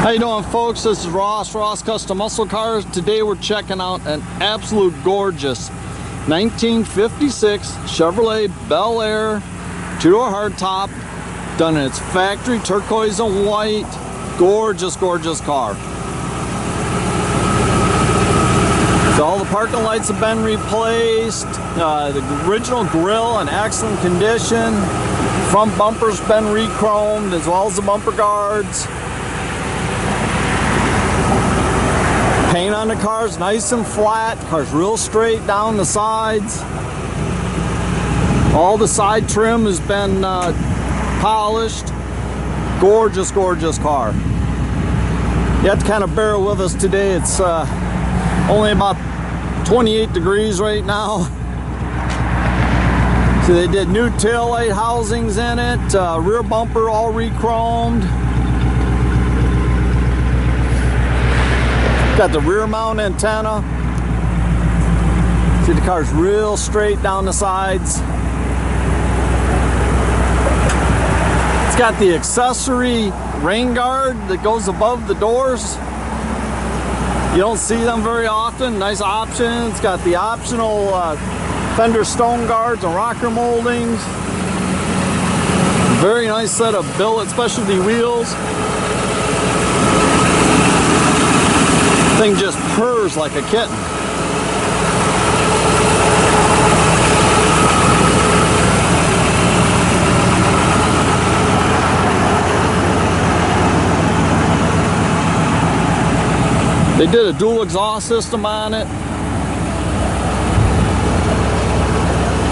How you doing, folks? This is Ross Custom Muscle Cars. Today we're checking out an absolute gorgeous 1956 Chevrolet Bel Air two-door hardtop, done in its factory turquoise and white. Gorgeous car. So all the parking lights have been replaced. The original grille in excellent condition. Front bumper's been re-chromed, as well as the bumper guards. Paint on the car's nice and flat. Car's real straight down the sides. All the side trim has been polished. Gorgeous car. You have to kind of bear with us today. It's only about 28 degrees right now. So they did new taillight housings in it. Rear bumper all re-chromed. Got the rear mount antenna. See, the car's real straight down the sides. It's got the accessory rain guard that goes above the doors. You don't see them very often. Nice option. It's got the optional fender stone guards and rocker moldings. Very nice set of billet specialty wheels. Thing just purrs like a kitten. They did a dual exhaust system on it.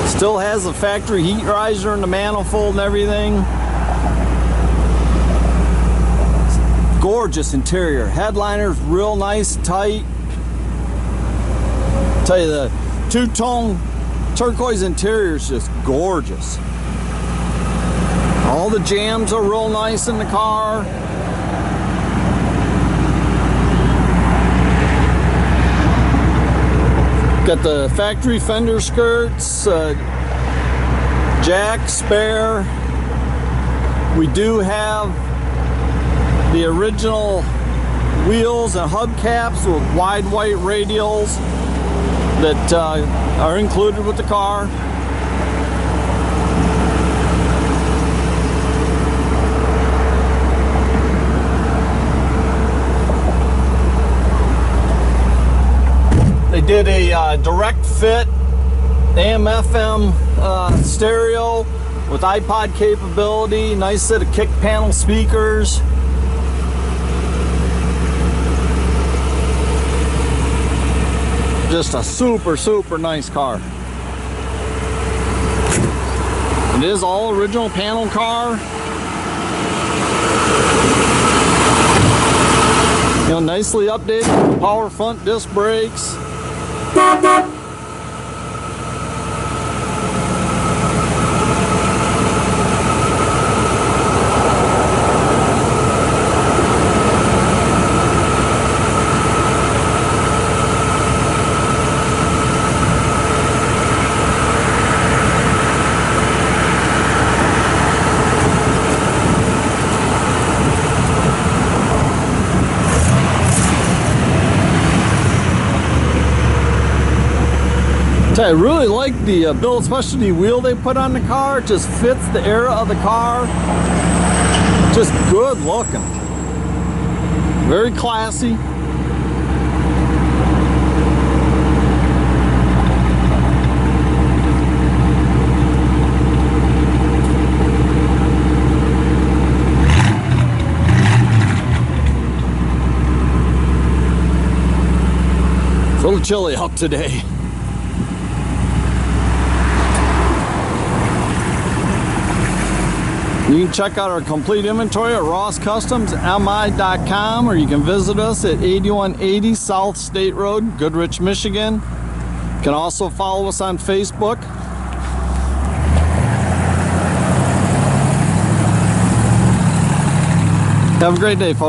Still has the factory heat riser in the manifold and everything. Gorgeous interior. Headliner's real nice, tight. Tell you, the two-tone turquoise interior is just gorgeous. All the jams are real nice in the car. Got the factory fender skirts, jack, spare. We do have the original wheels and hubcaps with wide white radials that are included with the car. They did a direct fit AM/FM stereo with iPod capability. Nice set of kick panel speakers. Just a super nice car. It is all original panel car. You know, nicely updated power front disc brakes. I really like the billet specialty wheel they put on the car. It just fits the era of the car. Just good looking. Very classy. It's a little chilly out today. You can check out our complete inventory at rosscustomsmi.com, or you can visit us at 8180 South State Road, Goodrich, Michigan. You can also follow us on Facebook. Have a great day, folks.